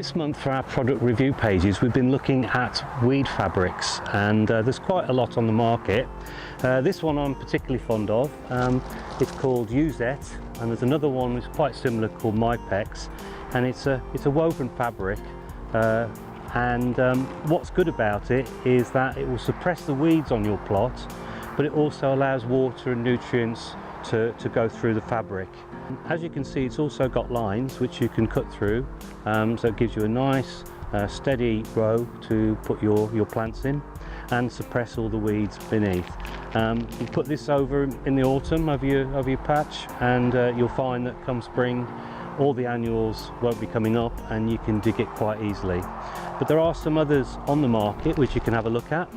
This month for our product review pages we've been looking at weed fabrics, and there's quite a lot on the market. This one I'm particularly fond of. It's called Uzette, and there's another one that's quite similar called Mypex, and it's a woven fabric, and what's good about it is that it will suppress the weeds on your plot, but it also allows water and nutrients to go through the fabric. As you can see, it's also got lines which you can cut through, so it gives you a nice steady row to put your plants in and suppress all the weeds beneath. You put this over in the autumn over your patch, and you'll find that come spring all the annuals won't be coming up and you can dig it quite easily. But there are some others on the market which you can have a look at.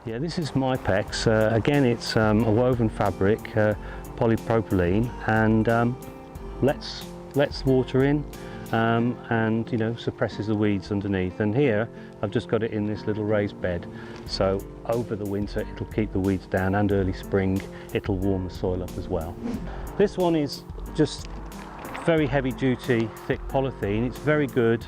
Yeah, this is Mypex. Again, it's a woven fabric, polypropylene, and lets water in and suppresses the weeds underneath. And here I've just got it in this little raised bed, so over the winter it'll keep the weeds down, and early spring it'll warm the soil up as well. This one is just very heavy duty thick polythene. It's very good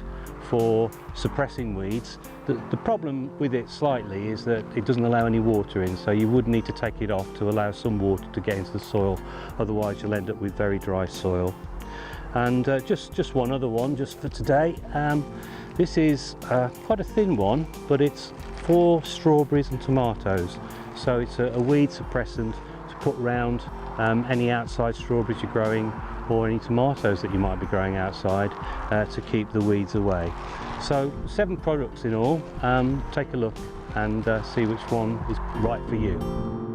for suppressing weeds. The problem with it slightly is that it doesn't allow any water in, so you would need to take it off to allow some water to get into the soil, otherwise you'll end up with very dry soil. And just one other one just for today. This is quite a thin one, but it's for strawberries and tomatoes, so it's a weed suppressant to put round any outside strawberries you're growing, or any tomatoes that you might be growing outside, to keep the weeds away. So 7 products in all. Take a look and see which one is right for you.